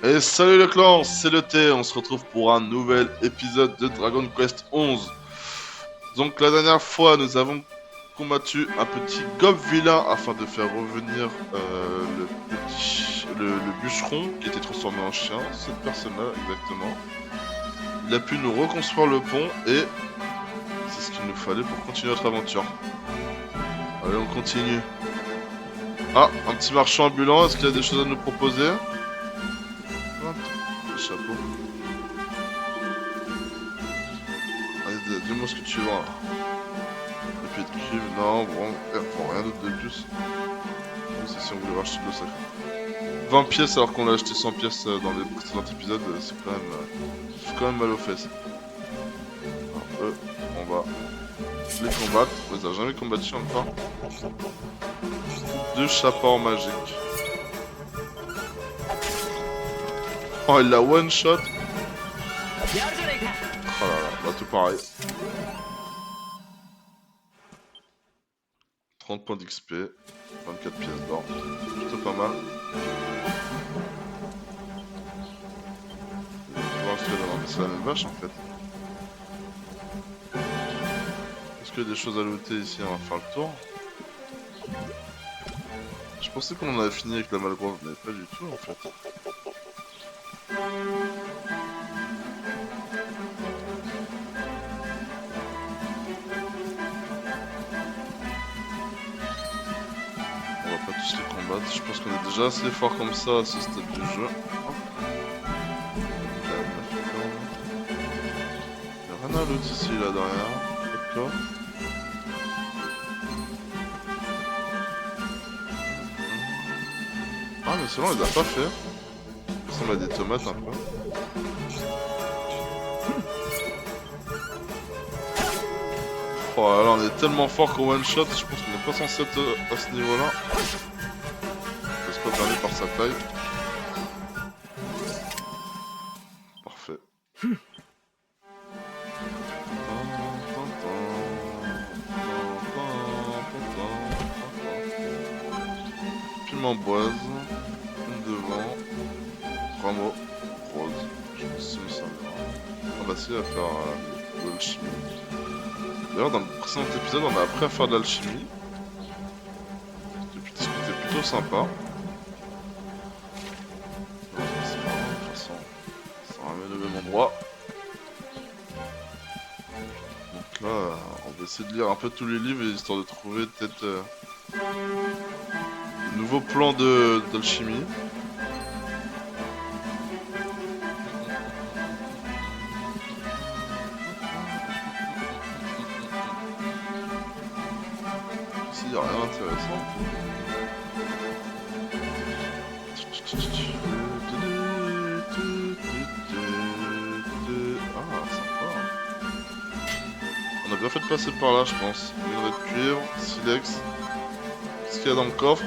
Et salut le clan, c'est le T, on se retrouve pour un nouvel épisode de Dragon Quest 11. Donc la dernière fois, nous avons combattu un petit gob vilain afin de faire revenir le bûcheron qui était transformé en chien, cette personne-là exactement. Il a pu nous reconstruire le pont et c'est ce qu'il nous fallait pour continuer notre aventure. Allez, on continue. Ah, un petit marchand ambulant, est-ce qu'il a des choses à nous proposer? Ah, le chapeau. Allez, dis-moi ce que tu vends. Épée de cuivre, non, bon, pour rien d'autre de plus. C'est si on voulait racheter le sac. 20 pièces alors qu'on l'a acheté 100 pièces dans les précédents épisodes, c'est quand même mal aux fesses. Alors, eux, on va les combattre. On les a jamais combattus encore. Deux chapeaux magiques. Oh, il l'a one shot. Oh là là, bah tout pareil. 30 points d'XP, 24 pièces d'or. Plutôt pas mal. C'est la même vache en fait. Est-ce qu'il y a des choses à looter ici? On va faire le tour. Je pensais qu'on en avait fini avec la Malgrove, mais pas du tout en fait. On va pas tous les combattre. Je pense qu'on est déjà assez fort comme ça à ce stade du jeu. Il y a rien à l'autre ici là derrière. D'accord. Ah mais c'est bon, on les a pas fait. Ça ressemble à des tomates un peu. Oh là là, on est tellement fort qu'au one shot, je pense qu'on n'est pas censé être à ce niveau-là. Je laisse pas berner par sa taille. Parfait. Piment boise, une devant, rameau, rose. Je sais pas si ça me servira. On va essayer à faire de l'alchimie. D'ailleurs, dans le précédent épisode, on a appris à faire de l'alchimie. C'était plutôt sympa. Non, c'est pas grave, de toute façon, ça ramène au même endroit. Donc là, on va essayer de lire un peu tous les livres histoire de trouver peut-être de nouveaux plans d'alchimie. Ici, il n'y a rien d'intéressant. Ah, sympa. On a bien fait de passer par là, je pense. Minerai de cuivre, silex. Qu'est-ce qu'il y a dans le coffre?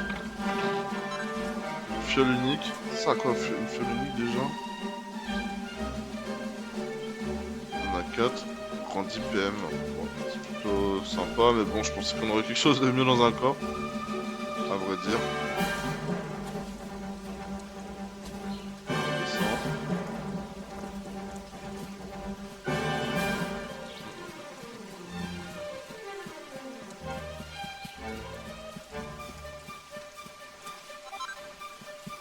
Fiole unique. Ça à quoi une fiole unique déjà? On a 4. Prend 10 PM. Bon, c'est plutôt sympa, mais bon, je pensais qu'on aurait quelque chose de mieux dans un coffre. À vrai dire. On descend.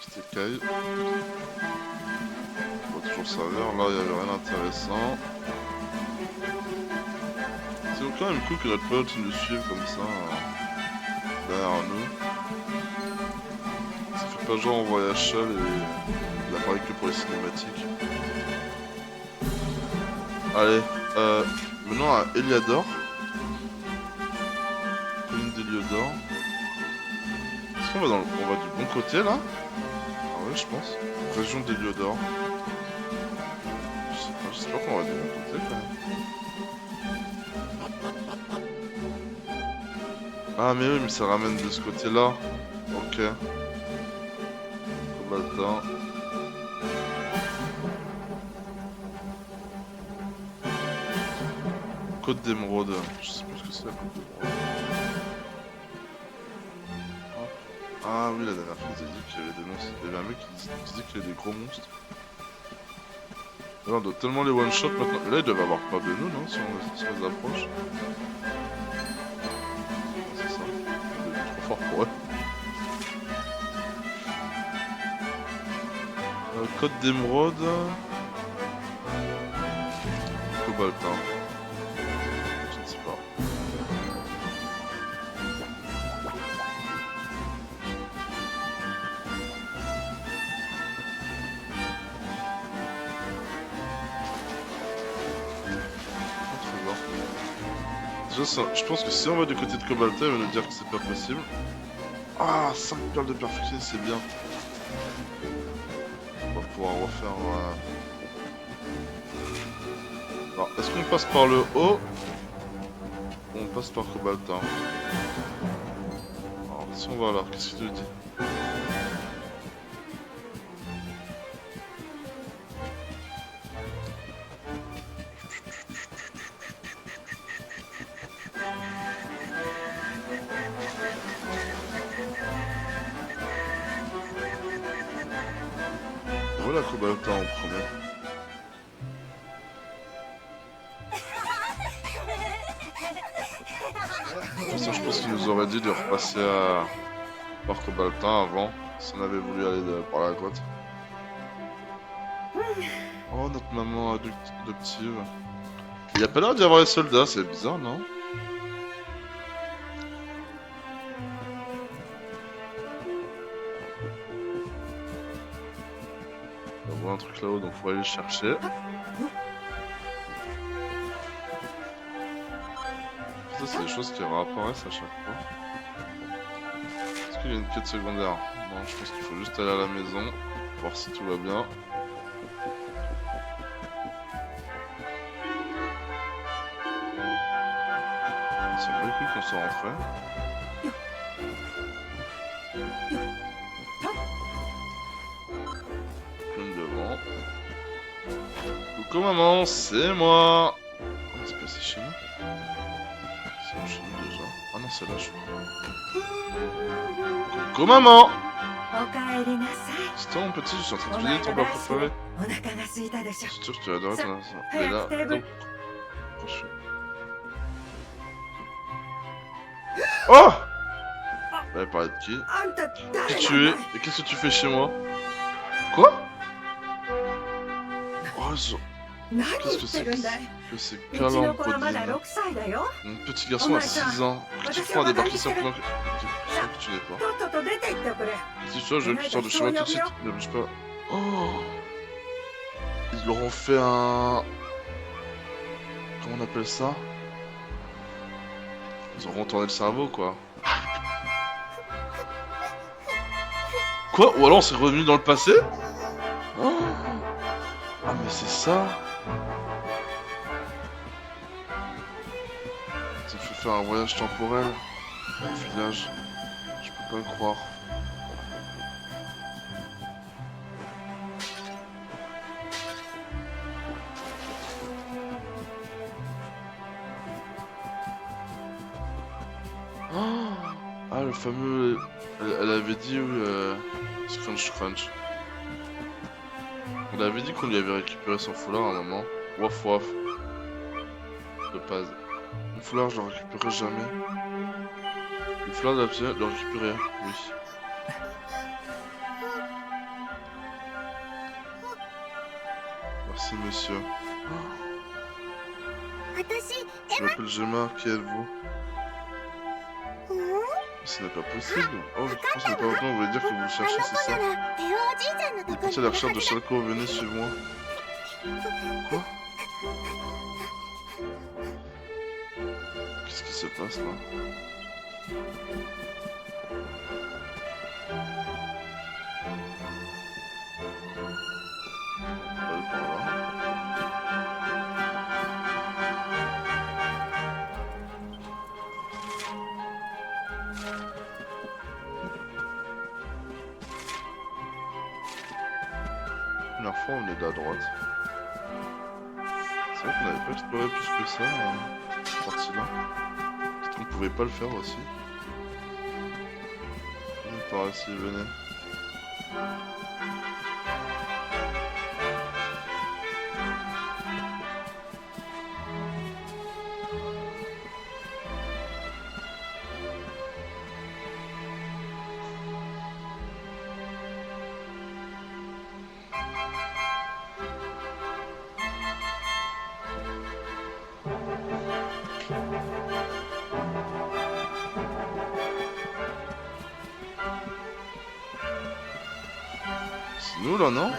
Petite écaille. On va toujours servir. Là, il n'y avait rien d'intéressant. C'est quand même cool que notre pote nous suive comme ça derrière nous. Ça fait pas genre on voyage seul et il apparaît que pour les cinématiques. Allez, venons à Eliador. Colline d'Eliodor. Est-ce qu'on va on va du bon côté là? Ah ouais, je pense. Région d'Eliodor. J'espère qu'on va du bon côté quand même. Ah mais oui, mais ça ramène de ce côté-là. Ok. Combattant. Côte d'émeraude. Je sais plus ce que c'est la côte d'émeraude. Ah oui, la dernière fois, ils avaient dit qu'il y avait des monstres. Il y avait un mec qui disait qu'il y avait des gros monstres. Là, on doit tellement les one-shot maintenant. Là, ils doivent avoir peur de nous, non? Si on les approche. C'est ça. On est trop fort pour eux. Code d'émeraude. Cobaltin. Je ne sais pas. Déjà, je pense que si on va du côté de Cobaltin, il va nous dire que c'est pas possible. Ah, 5 perles de perfection, c'est bien. On va pouvoir refaire... Alors, est-ce qu'on passe par le haut ou on passe par Cobaltin? Alors, si on va là, qu'est-ce qu'il te dit? Voilà Cobaltin en premier. Ça, je pense qu'il nous aurait dit de repasser par Cobaltin avant, si on avait voulu aller par la grotte. Oh, notre maman adoptive. Il y a pas l'air d'y avoir les soldats, c'est bizarre, non? On voit un truc là-haut, donc faut aller le chercher. Ça, c'est des choses qui réapparaissent à chaque fois. Est-ce qu'il y a une quête secondaire? Non, je pense qu'il faut juste aller à la maison, voir si tout va bien. C'est pas les couilles qu'on soit rentré. Plein devant. Coucou maman, c'est moi. Oh, c'est passé chez nous. C'est chez nous déjà. Ah non, c'est là, je crois. Coucou maman. C'est toi mon petit, je suis en train de cuisiner ton plat préféré. Je suis sûr que tu vas adorer ton instant. Il est là. Donc... Oh! Elle parlait de qui? Qui tu es? Et qu'est-ce que tu fais chez moi? Quoi? Oh, qu'est-ce que c'est que ces câlins prodigues? Mon petit garçon a 6 ans. Que tu prends à débarquer simplement que tu n'es pas. Si tu je veux que tu sors de chez moi tout de suite. Ne bouge pas. Oh! Ils leur ont fait un... Comment on appelle ça? Ils ont retourné le cerveau, quoi. Quoi? Ou alors on s'est revenu dans le passé? Oh! Ah mais c'est ça? Ça me fait faire un voyage temporel au village. Je peux pas le croire. Ah, le fameux... Elle avait dit, oui, Scrunch Crunch. Elle avait dit qu'on lui avait récupéré son foulard à un moment. Waf waf. De base. Mon foulard, je le récupérerai jamais. Le foulard de la petite, le récupérer, oui. Merci, monsieur. Je m'appelle Gemma, qui êtes-vous? Ce n'est pas possible. Oh, je crois que ce n'est pas maintenant, vous voulez dire que vous le cherchez, c'est ça? Vous êtes à la recherche de Shalko, venez, suivez-moi. Quoi? Qu'est-ce qui se passe là? On va aller par là. La première fois, on est de la droite. C'est vrai qu'on n'avait pas exploré plus que ça, cette partie-là. Peut-être qu'on pouvait pas le faire aussi. par ici, venez. C'est nous là, non?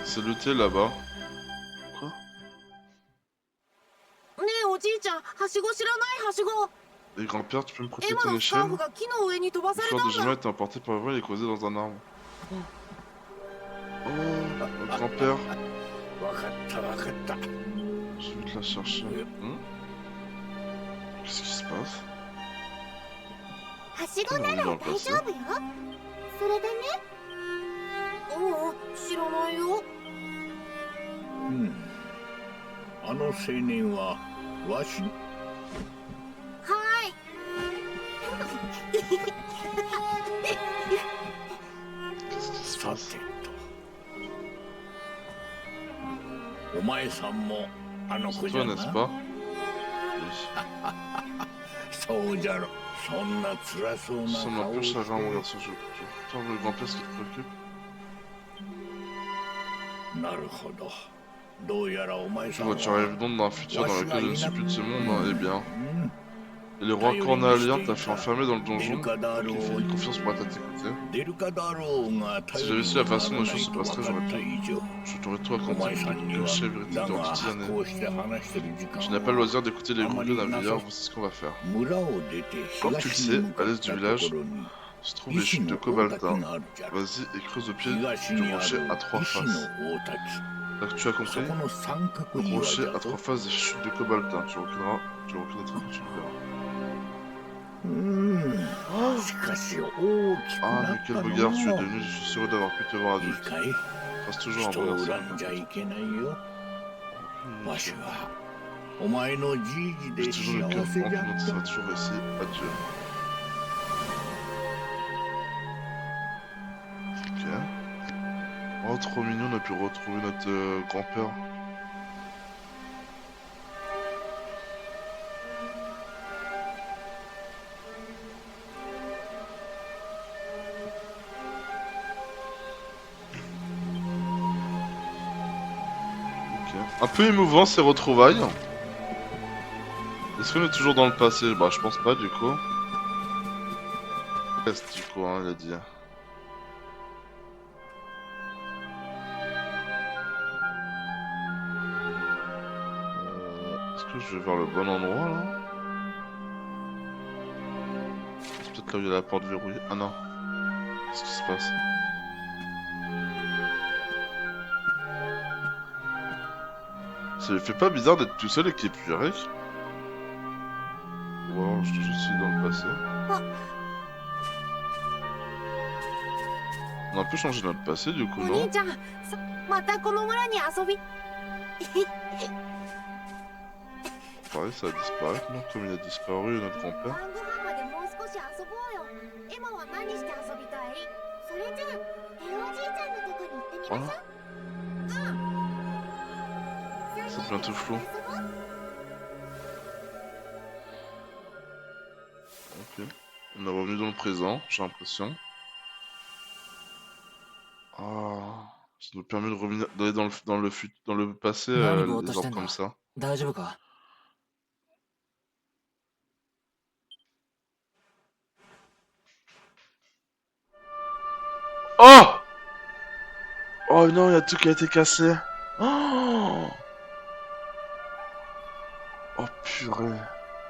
C'est le thé là-bas. Quoi? ねえおじいちゃん、はしご知らないはしご。 Et grand-père, tu peux me prêter エマ ton のスカー échelle? フが木の上に飛ば Le され fleur た de ん Gemma だ。 était emporté par le vol et creusé dans un arbre. Oh, notre grand-père. わかったわかった。 Je vais te la chercher. Qu'est-ce qui se passe? はしご On な est ら dans le 大 passé. 丈夫よ。それでね。おお、知らないよ。うん。あの青年はわし。はーい。さてと。お前さんもあの子 C'est じゃ toi, な。 n'est-ce pas? Oui. そうじゃろ。そんな辛そうな Ça semble un 顔 peu をして。 chagrin, mon garçon. Je trouve le grand-père ce qui te préoccupe. なるほど。どうやらお前 Tu さん vois, tu は。 arrives donc dans un futur dans lequel je ne suis plus de ce monde, hein, eh bien. うん。 Et le roi cornélien t'a fait enfermer dans le donjon. Il fait une confiance pour t'écouter. 出るかだろうが Si j'avais su la façon dont les choses se passeraient, je t'aurais tout お raconté 前 plutôt さん que に de は cacher la vérité だ durant が toutes ces années. こうして話してる時 Tu 間 n'as pas le は loisir d'écouter les groupes d'un vieillard, voici ce qu'on va faire. 村を出て Comme tu le 東 sais, に向 à かっ l'est た du と village ころに se trouvent les 石 chutes de の大滝 Cobaltin. があるじゃろ Vas-y et creuse au pied 東 du にあ rocher る à trois 石の faces. 大滝 Donc tu as そ compris? この三角 Le 岩 rocher じゃ à ぞ trois faces des chutes de Cobaltin. Tu reconnaîtras quand tu le verras. しかし大きく Ah, な mais っ quel た beau の garçon tu es う devenu, je suis heureux d'avoir pu te voir いい adulte. かい Reste toujours un 人 bon を garçon. 恨んじゃいけないよ Oui, わしはお前のじいじ J'ai で toujours le 幸 cœur せ grand じゃ qui っ sera た toujours ici. Adieu. Ok. Oh, trop mignon, on a pu retrouver notre grand-père. Ok. Un peu émouvant ces retrouvailles. Est-ce qu'on est toujours dans le passé? Bah, je pense pas du coup. Est du coup, hein, il a dit. Est-ce que je vais vers le bon endroit là? C'est peut-être là où il y a la porte verrouillée. Ah non. Qu'est-ce qui se passe? Ça lui fait pas bizarre d'être tout seul et qu'il n'y ait plus Eric? Ou alors je suis dans le passé. On a un peu changé notre passé du coup, お non? 兄ちゃん、またこの村に遊び。 Pareil, ça a disparu, non? Comme il a disparu notre grand-père. 晩ご飯までもう少し遊ぼうよ。エマは何して遊びたい？それじゃあ、レオおじいちゃんのとこに行ってみましょう。 C'est bientôt flou. Ok. On est revenu dans le présent, j'ai l'impression. Ah, ça nous permet de revenir, d'aller dans le passé, les ordres comme ça. 大丈夫か Oh! Oh non, il y a tout qui a été cassé. Oh, oh purée,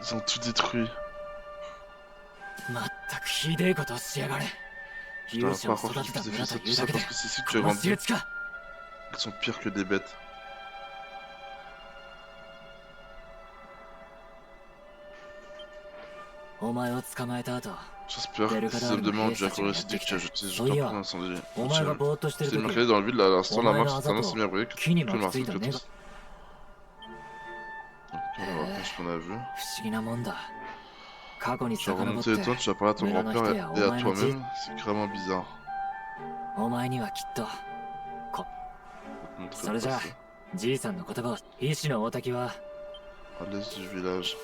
ils ont tout détruit. まったくひでえことをしやがれ Putain, 勇者を par contre, 育て je た faisais 村と tout いう ça だけで parce que c'est ici que tu こ as の grandi. 私立か Ils sont pires que des bêtes. J'espère que ces hommes de main ont dû accorder la cité que tu as jetée juste après l'incendie. C'était marqué dans le vide, là, à l'instant, la marche s'est bien brûlée que le marteau que tous. Ok, on va voir ce qu'on a vu. 過去に Tu as 遡っ remonté て les temps, tu as parlé à ton Mais non, grand-père non, et à on m'a dit- toi-même. C'est carrément bizarre. お前にはきっと Je vais te montrer そ le れじゃあ passé. じいさんの言葉を医師の大滝は À l'est du village.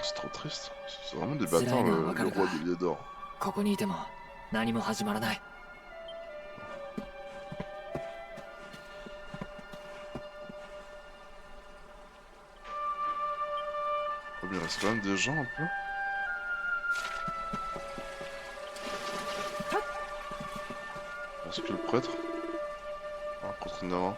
C'est trop triste. C'est vraiment des bâtards, le roi des lieux d'or. ここにいても何も始まらない。 Oh, mais il reste quand même des gens un peu. Est-ce que le prêtre? Ah, contre Nara.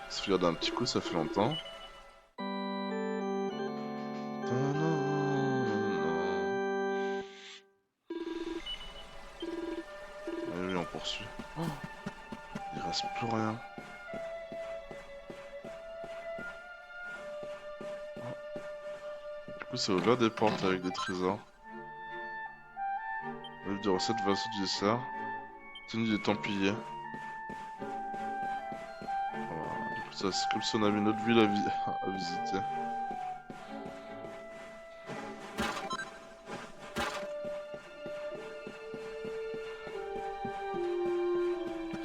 Se regarde un petit coup, ça fait longtemps. Allez, oui, on poursuit. Oh, il reste plus rien. Du coup, ça ouvre des portes avec des trésors. Livre de recettes, vassaux du dessert. Tenue des Templiers. Voilà. Du coup, ça, c'est comme si on avait une autre ville à visiter.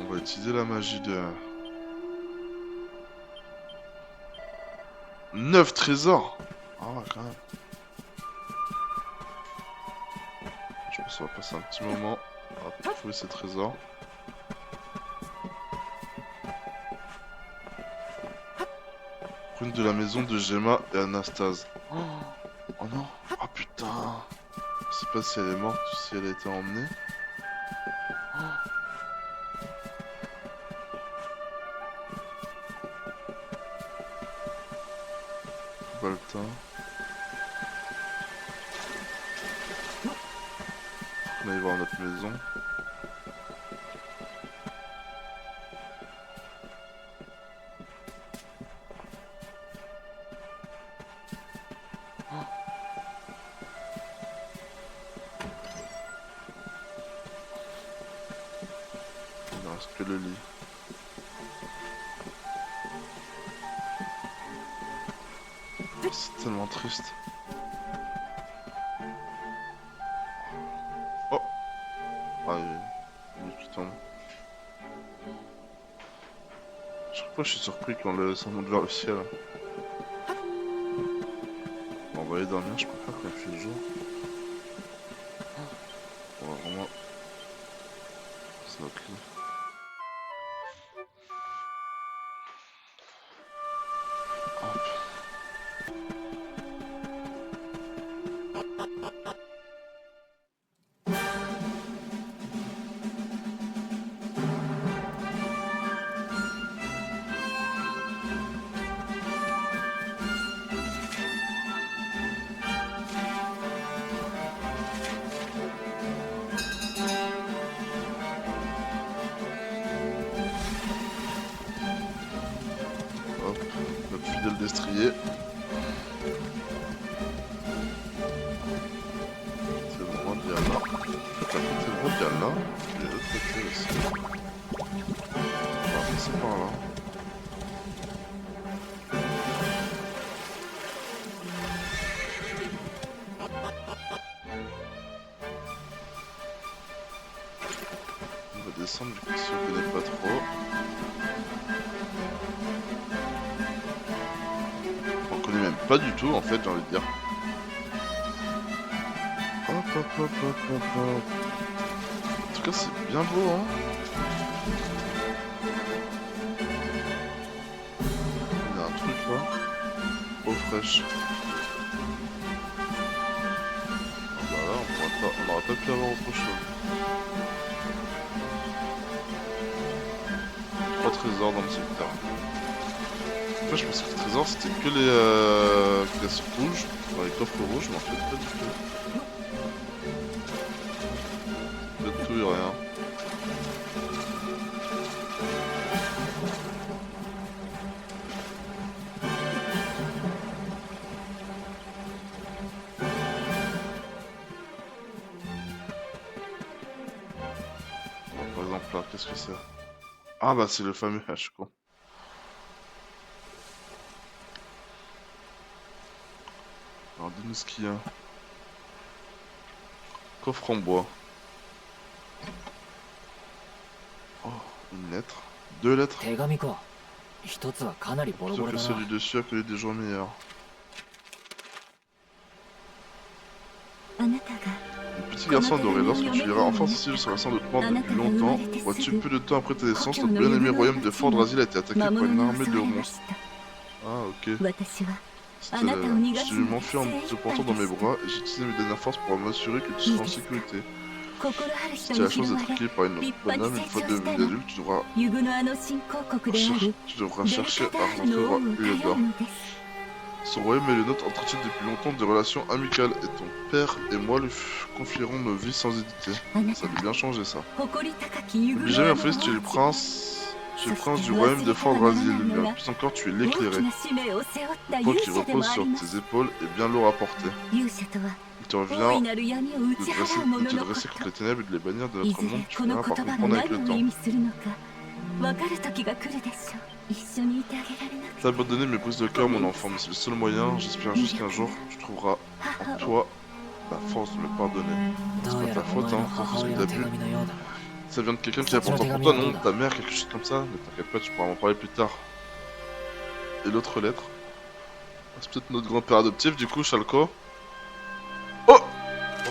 On va utiliser la magie de... 9 trésors! Ah ouais, quand même. Je pense qu'on va passer un petit moment à trouver ces trésors. Rune de la maison de Gemma et Anastase. Oh non! Oh putain! Je sais pas si elle est morte ou si elle a été emmenée. Baltin. On va aller voir notre maison. Il ne reste que le lit. C'est tellement triste. Oh! Ah, il y a une nuit qui tombe. Chaque fois, je suis surpris quand ça monte vers le ciel. Bon, on va aller dormir, je préfère quand il fait le jour. On va vraiment... C'est notre lit. Hop. Hop, notre fidèle destrier. C'est le droit de là. C'est le droit de là. Et de l'autre côté aussi. On va passer par là. On va descendre du coup si on connaît pas trop. On connaît même pas du tout en fait, j'ai envie de dire. Hop hop hop hop hop hop. En tout cas c'est bien beau hein. Il y a un truc là. Eau fraîche. Ah bah là on n'aurait pas pu avoir autre chose. 3 trésors dans le secteur. En fait, je pensais que les trésors c'était que les pièces rouges, dans les coffres rouges, mais en fait pas du tout. De tout et rien. plat, qu'est-ce que c'est? Ah bah c'est le fameux H, quoi. Alors dis-nous ce qu'il y a. Coffre en bois. Oh, une lettre. 2 lettres. 手紙か。一つはかなりボロボ Sauf ロ que だな。 celui dessus a connu des jours meilleurs. あなたが Le petit garçon adoré, lorsque tu iras enfin cesser sur la sang de te mort depuis longtemps, vois-tu, peu de temps après ta naissance, notre bien-aimé royaume de Fort-Drasil a été attaqué par une armée de monstres. Ah, ok. 私は Je m'enfuis en te portant dans mes bras et j'utilisais mes dernières forces pour m'assurer que tu seras en sécurité. 心ある Si 人 tu as に la chance 拾わ d'être れ accueilli par une bonne âme une fois devenu adulte,ユグノアの新興国である tu devras ベル chercher カ à ダールの rentrer 王 à を頼 Uledor. むのです Son royaume et le nôtre entretiennent depuis longtemps des relations amicales et ton père et moi lui confierons nos vies sans hésiter. あな Ça た a bien changé ça. 誇り高きユグ N'oublie ノ jamais ア en の fait, tu es le 王子 prince. Tu es le prince du royaume de Fort-Drasil, mais plus encore tu es 大き l'éclairé. な使命を背負った Le poids 勇 qui 者でも repose あ sur ります tes épaules est bien lourd à porter. 勇者とは Il te 大い revient なる闇を打 de ち te 払う者 dresser のこ contre と les ténèbres et de les bannir de い notre ず monde. れ Tu この verras 言 par 葉が comprendre avec 何 le を temps. 意味するのか分かる時が来るでしょう一緒にいてあげられなくて T'abandonner me brise le cœur, mon enfant, mais c'est le seul moyen. J'espère juste qu'un jour tu trouveras 母 en を toi la force de me pardonner. どうやら ta お faute, 前の hein, pour 母 ce 親 que の t'as 手 bu. 紙のようだな。 Ça vient de quelqu'un qui est Ça, tu important l'as pour toi, mis en non? ordre. Ta mère, quelque chose comme ça? Mais t'inquiète pas, tu pourras m'en parler plus tard. Et l'autre lettre? C'est peut-être notre grand-père adoptif, du coup, Shalko. Oh! Oh,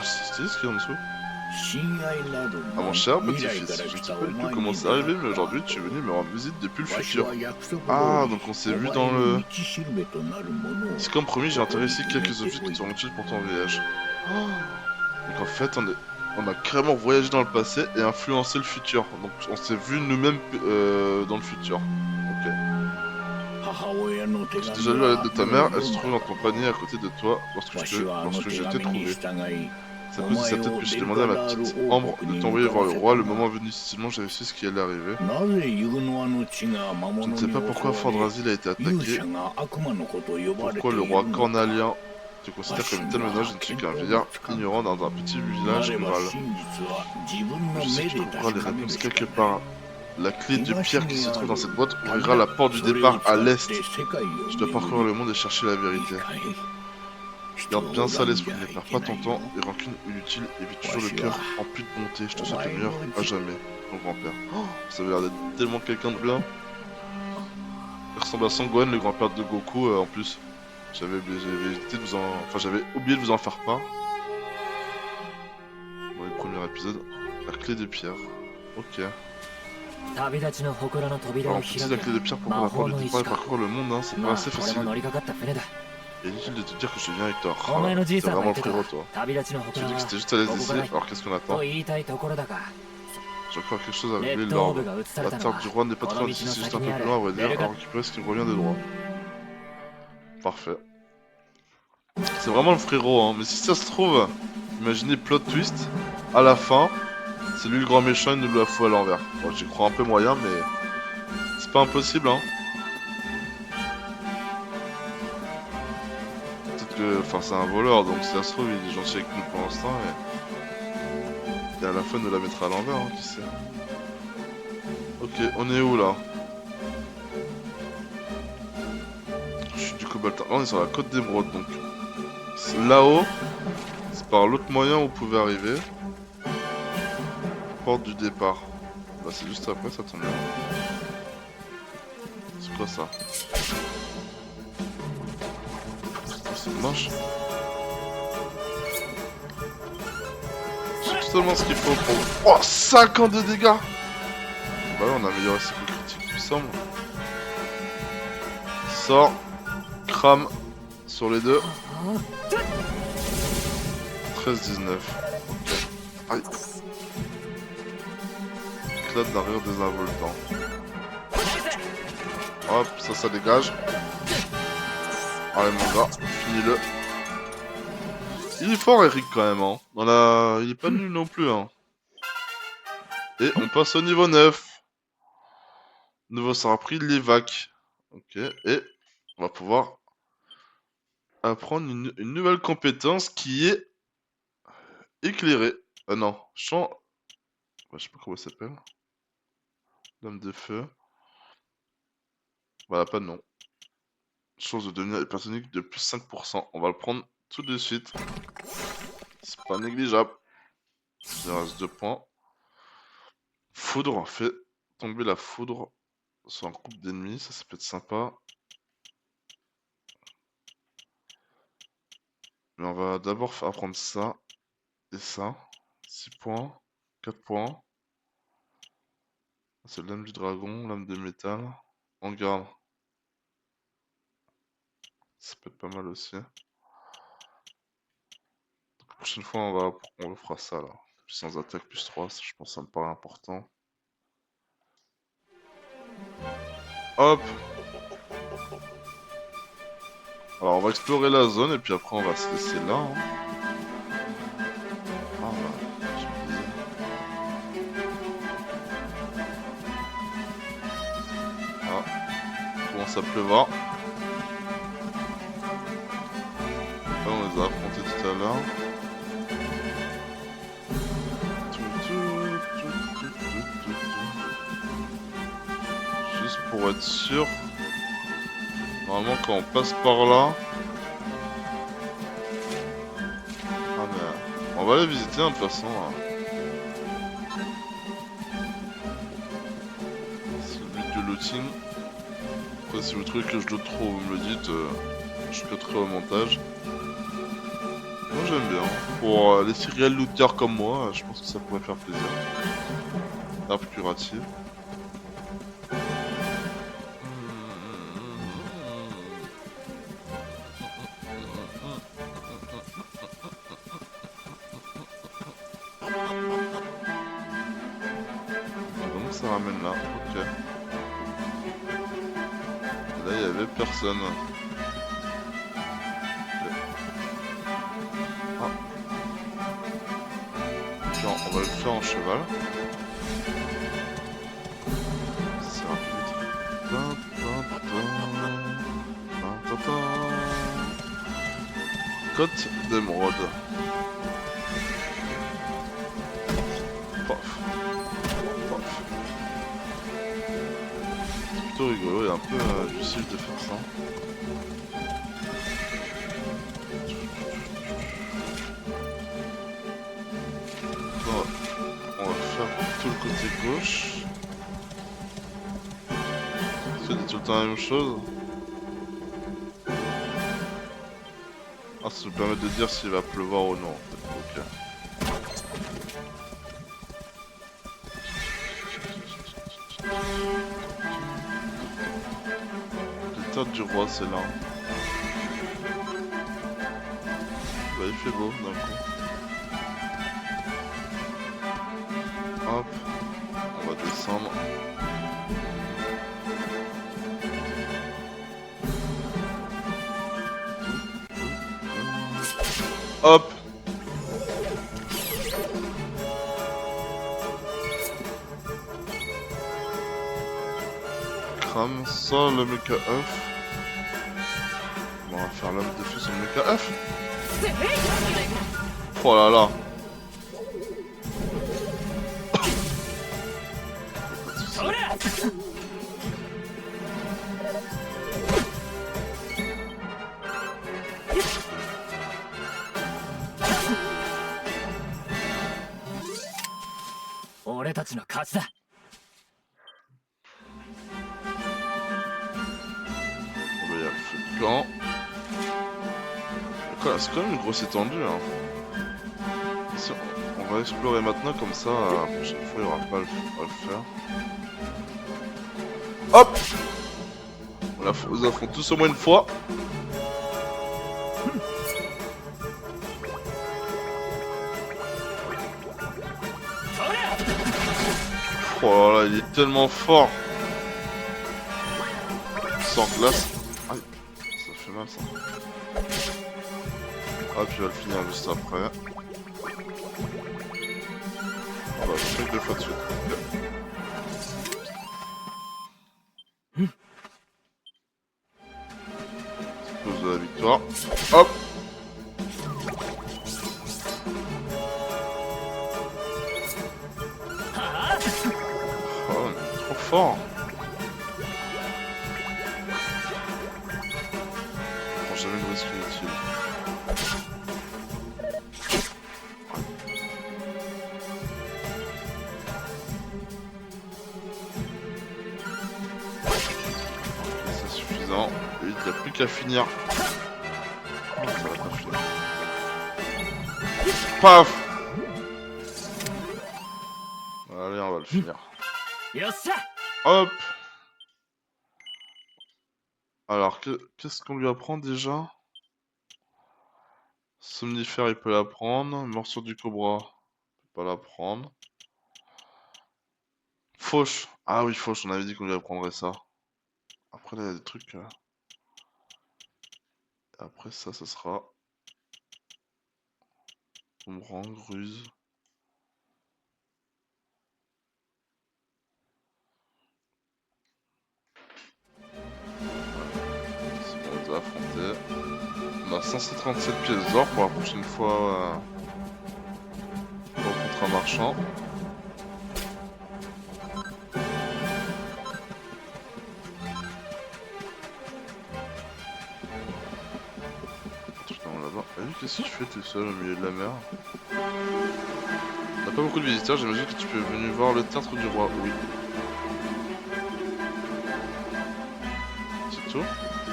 c'est stylé ce qu'il y a en dessous. 親愛なる Ah mon 者 cher 未来 petit-fils, から je ne 来 sais た pas お du tout 前 comment に c'est 出会 arrivé, っ mais た aujourd'hui tu es venu me rendre visite depuis le わし futur. は約束通 Ah, り donc on s'est お vu 前 dans の le... 道しるべとなるものを C'est comme promis, j'ai enterré ici quelques objets qui seront utiles pour ton voyage. Donc en fait, on a carrément voyagé dans le passé et influencé le futur. Donc on s'est vu nous-mêmes dans le futur. Ok. 母親の手 J'ai 紙 déjà lu la は lettre de ta もう mère, 読 elle se んだ trouvait dans ton panier à côté de toi わしはあの lorsque 手 je t'ai 紙に trouvé. 従い C'est à cause de sa tête que j'ai demandé à ma petite Ambre de t'envoyer voir le roi. Le moment venu, si seulement j'ai réussi ce qui allait arriver. なぜユグノアの地が魔 Je 物 ne に sais 襲 pas pourquoi わ Fort-Drasil a été れ勇 attaqué. 者が悪魔の子と呼ばれて Pourquoi い le る roi のか Cornalien te considère comme une telle menace? Je ne suis qu'un vieillard ignorant dans un petit な village れば rural. 真実は自分の Je sais 目 que で tu 確 trouveras les かめる réponses しか quelque ない part. La clé de pierre qui se trouve dans cette boîte ouvrira la porte du départ à l'est. Je dois parcourir le monde et chercher la vérité. Garde bien ça à l'esprit, ne perds pas ton temps, les rancunes inutiles, évite toujours le cœur empli de bonté. Je te souhaite le meilleur à jamais, mon grand-père. Oh, ça avait l'air d'être tellement quelqu'un de bien. Il ressemble à Sangwan, le grand-père de Goku, en plus. J'avais évité de vous en... Enfin, j'avais oublié de vous en faire part. Dans les premiers épisodes. La clé de pierre. Ok. 旅立ちの祠の扉 Alors, を on 開 utilise la け clé de pierre pour ouvrir la porte du départ et か。 parcourir le monde, hein. C'est pas まあ assez 俺 facile. も乗りかかった船だ。 Et inutile de te dire que je viens avec toi. お前のじい T'es さんが vraiment 言 le って frérot, た toi. 旅立ちの Tu 祠 dis は que c'était juste à l'est ここ d'ici, がない alors qu'est-ce qu'on と attend? 言いたいところだが、 J'ai encore quelque chose à レ révéler ッドオー l'ordre. ブが移され La たの terre は du roi n'est pas こ très の loin 道 d'ici, の c'est juste 先 un に peu あ plus る loin, à vrai ベ dire. ルカ Alors récupérer ce qui revient de droit. Parfait. C'est vraiment le frérot, hein. Mais si ça se trouve, imaginez plot twist, à la fin, c'est lui le grand méchant, il nous la fout à l'envers. Bon, j'y crois un peu moyen, mais c'est pas impossible, hein. Peut-être que, enfin, c'est un voleur, donc si ça se trouve, il est gentil avec nous pour l'instant, et à la fin, il nous la mettra à l'envers, hein, qui sait. Ok, on est où là? Je suis du Cobalt. Là, on est sur la côte d'Émeraude, donc là-haut, c'est par l'autre moyen où vous pouvez arriver. Porte du départ. Bah, c'est juste après, ça tombe bien. C'est quoi ça? C'est moche. C'est seulement ce qu'il faut pour... Oh, 52 dégâts! Bah ouais, on a amélioré ses coups critiques, il me semble. Sort. Crame. Sur les deux. 13-19. Aïe. Éclate d'un rire désinvoltant. Hop, ça dégage. Allez mon gars, finis-le. Il est fort Eric quand même, hein. Il est pas nul non plus, hein. Et on passe au niveau 9. Nouveau sera pris, l'évac. Ok, et on va pouvoir apprendre une nouvelle compétence qui est éclairée. Ah non, champ... Ouais, je sais pas comment ça s'appelle. Lame de feu. Voilà, pas de nom. Chance de devenir hypersonique de plus 5%. On va le prendre tout de suite. C'est pas négligeable. Il reste 2 points. Foudre, fait tomber la foudre sur un groupe d'ennemis. Ça peut être sympa. Mais on va d'abord apprendre ça et ça. 6 points. 4 points. C'est l'âme du dragon, l'âme de métal. On garde. Ça peut être pas mal aussi. La prochaine fois, on fera ça là. Puissance d'attaque plus 3, ça, je pense que ça me paraît important. Hop! Alors on va explorer la zone et puis après on va se laisser là. Hein. Ah bah, je me disais. Ah, il commence à pleuvoir. Là, on les a affrontés tout à l'heure. Juste pour être sûr. Normalement quand on passe par là. Ah mais on va aller visiter hein, de toute façon. Hein. C'est le but du looting. Après si vous trouvez que je doute trop, vous me le dites. Je cutterai au montage. Moi j'aime bien. Pour les serial looters comme moi, je pense que ça pourrait faire plaisir. Arbre curative. Donc ça ramène là, ok. Et là il y avait personne. Ah. Tiens, on va le faire en cheval. C'est rapide. Côte d'émeraude. Paf. Paf. C'est plutôt rigolo et un peu difficile de faire ça. Bon, on va faire tout le côté gauche. Ça dit tout le temps la même chose. Ah, ça nous permet de dire s'il va pleuvoir ou non en fait. Ok. L'état du roi, c'est là. Bah, il fait beau d'un coup. Hop. On va descendre. Hop. Crame sans le mecha œuf. On va faire l'homme de feu sur le mecha œuf. Oh là là.俺たちの勝ちだ。 On va y aller feu de camp. C'est quand même une grosse étendue. Hein. Si on va explorer maintenant comme ça, la prochaine fois il n'y aura pas à le faire. Hop! On les affronte tous au moins une fois. Oh là là, il est tellement fort. Sans glace. Aïe, ça fait mal ça. Ah, puis il va le finir juste après. Ah bah, je fais 2 fois de suite. Pause de la victoire. Hop! Oh, il est trop fort. Je prends jamais de risque inutile. C'est suffisant. Et il n'y a plus qu'à finir. Oh, ça va pas finir. Paf! Allez, on va le finir. よっしゃ Hop! Alors, qu'est-ce qu'on lui apprend déjà? Somnifère, il peut l'apprendre. Morsure du cobra, il peut pas l'apprendre. Fauche. Ah oui, fauche, on avait dit qu'on lui apprendrait ça. Après, là, il y a des trucs. Après ça, ça sera. Boomerang, ruse. C'est bon, on les a affrontés. On a 537 pièces d'or pour la prochaine fois. Pour le contrat marchand. Là-bas. Qu'est-ce que tu fais tout seul au milieu de la mer? On n'a pas beaucoup de visiteurs, j'imagine que tu peux venir voir le tertre du roi. Oui. C'est tout?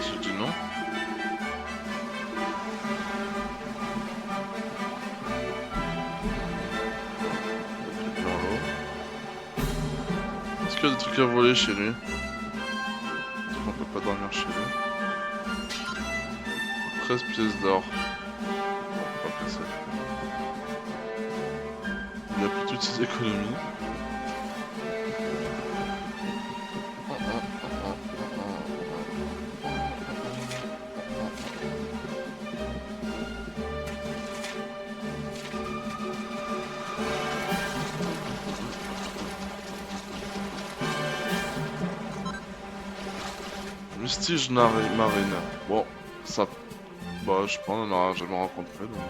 Si je dis non. Est-ce qu'il y a des trucs à voler chez lui? Est-ce qu'on peut pas dormir chez lui? 13 pièces d'or. On peut pas passer. Il a plus toutes ses économies. Vestige marine. Bon, ça. Bah, je pense qu'on n'aura jamais rencontré donc.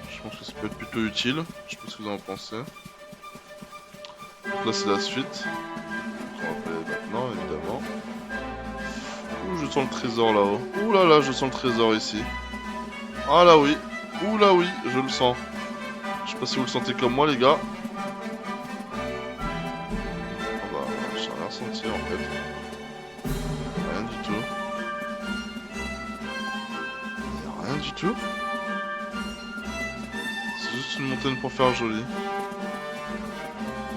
Je pense que ça peut être plutôt utile. Je sais pas ce que vous en pensez. Donc là, c'est la suite. On va appeler maintenant, évidemment. Ouh, je sens le trésor là-haut. Ouh là là, je sens le trésor ici. Ah là oui. Ouh là oui, je le sens. Je sais pas si vous le sentez comme moi, les gars. Ah bah, j'ai rien senti en fait. Rien du tout. Rien du tout. C'est juste une montagne pour faire joli.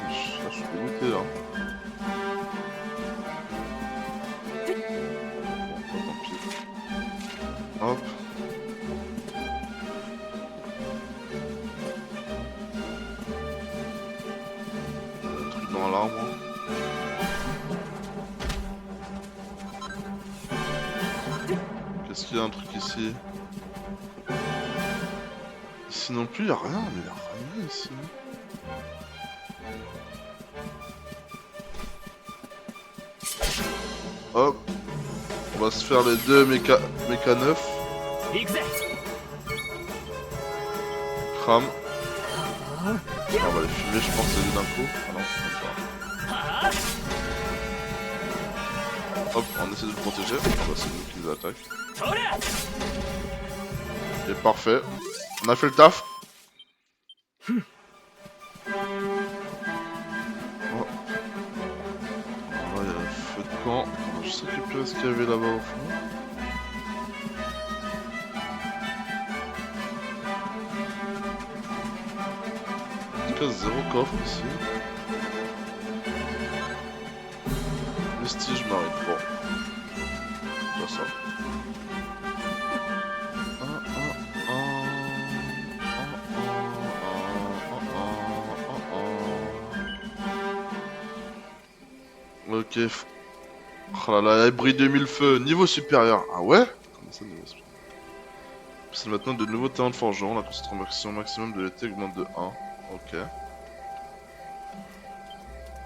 Je suis dégoûté là. Bon, bah, tant pis. Hop. Un truc dans l'arbre. Qu'est-ce qu'il y a un truc ici? Ici non plus, il n'y a rien, mais il n'y a rien ici. Hop. On va se faire les deux méca 9. 行くぜ Cram. On va les fumer, je pense, les deux d'un coup. Ah non, même pas. Hop, on essaie de le protéger. Ah bah, c'est nous qui les attaquent. そりゃ Et parfait. On a fait le taf. Oh. Là, il y a le feu de camp. On va juste récupérer ce qu'il y avait là-bas au fond. En tout cas, zéro coffre ici. Vestige marine. Bon. C'est déjà ça. Ok. Oh là là, abri 2000 feux, niveau supérieur. Ah ouais? Comment ça, niveau supérieur? C'est maintenant de nouveaux talents de forgeron. La concentration maximum de l'été augmente de 1. Ok.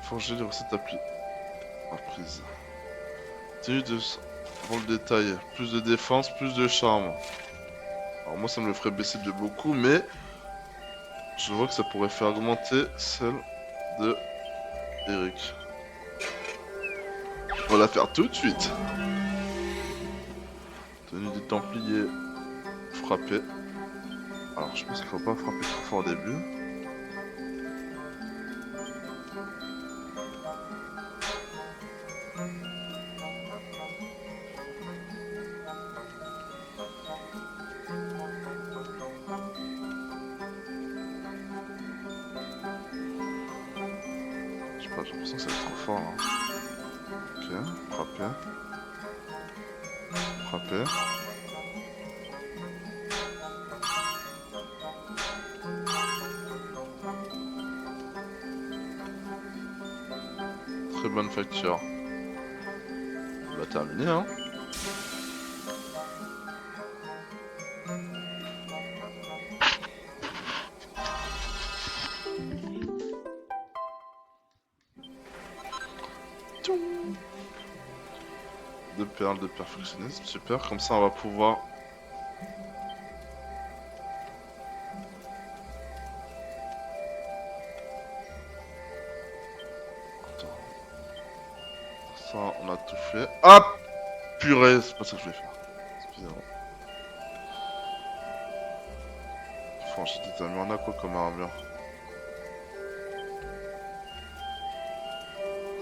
Forger les recettes apprises. Tenue de. Pour le détail. Plus de défense, plus de charme. Alors moi ça me le ferait baisser de beaucoup, mais je vois que ça pourrait faire augmenter celle de Eric. On va la faire tout de suite. Tenue des Templiers. Frapper. Alors je pense qu'il faut pas frapper trop fort au début. Je sais pas, j'ai l'impression que ça va être trop fort là. Ok, frapper. Frapper. Très bonne facture. On va terminer hein. Deux perles de perfectionnisme, super, comme ça on va pouvoir... Attends. Ça on a tout fait. Ah purée, c'est pas ça que je voulais faire. Excusez-moi. Faut enchaîner des amis en a quoi comme armure.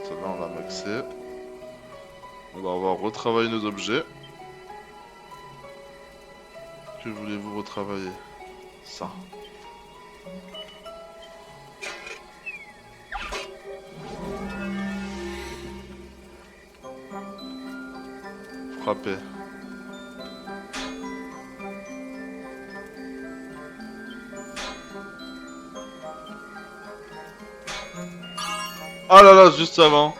Celle-là on l'a maxé. On va retravailler nos objets. Que voulez-vous retravailler? Ça. Frapper. Ah là là, juste avant.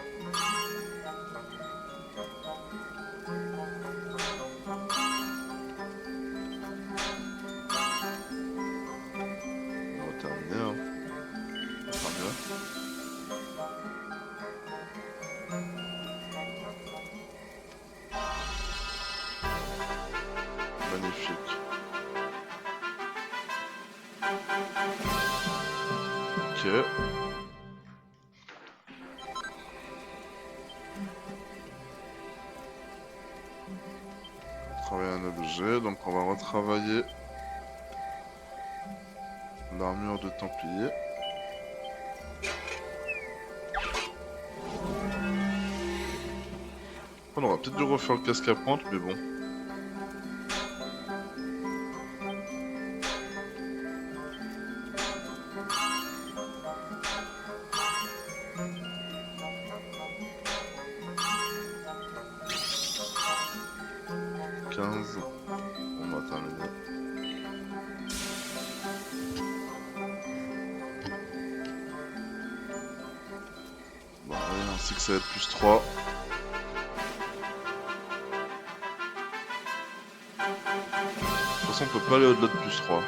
On va terminer hein. Enfin, mieux. Magnifique. Ok. Travailler un objet, donc on va retravailler l'armure de Templier. On aura peut-être dû refaire le casque à pointe, mais bon. On va terminer. Bon, allez, on sait que ça va être plus 3. De toute façon, on peut pas aller au-delà de plus 3.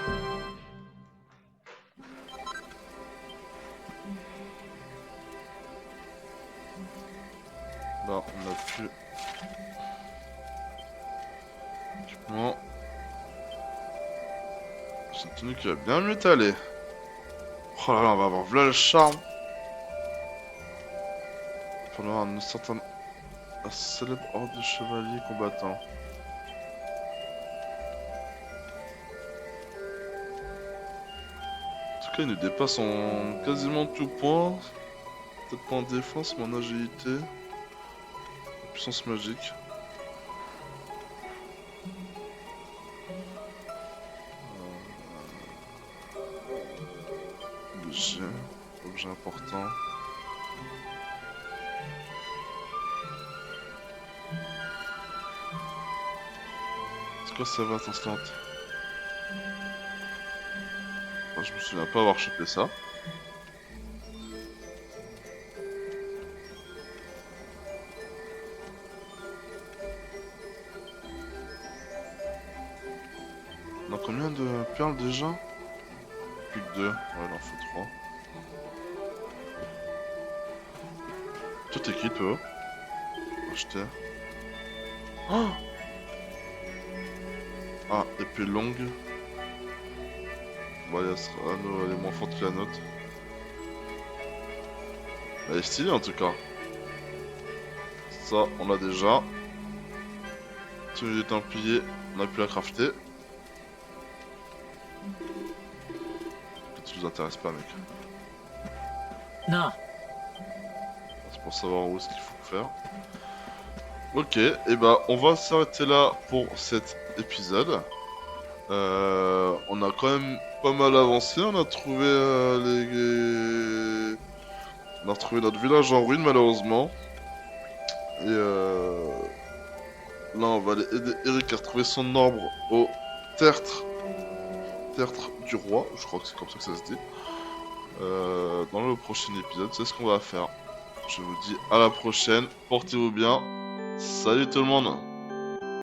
Là, on a plus... équipement. C'est une tenue qui va bien mieux t'aller. Oh là là, on va avoir voilà le charme. Pour avoir un certain... un célèbre ordre de chevaliers combattants. En tout cas, il nous dépasse en quasiment tout point. Peut-être pas en défense, mais en agilité. En puissance magique. Objet important. C'est quoi ça va, instante? Je me souviens pas avoir chopé ça. On a combien de perles déjà? Plus que 2, ouais il en faut 3. Toi t'es qui toi? Acheter. Oh, ah, épée longue. Bon, elle est moins forte que la nôtre. Elle est stylée en tout cas. Ça, on l'a déjà. Tenue des Templiers, on a pu la crafter. Ça nous intéresse pas, mec. なあ C'est pour savoir où est-ce qu'il faut faire. Ok, et bah on va s'arrêter là pour cet épisode. On a quand même pas mal avancé, on a trouvé on a retrouvé notre village en ruine malheureusement. Et là on va aller aider Eric à retrouver son arbre au tertre du roi, je crois que c'est comme ça que ça se dit. Dans le prochain épisode, c'est ce qu'on va faire. Je vous dis à la prochaine, portez-vous bien, salut tout le monde!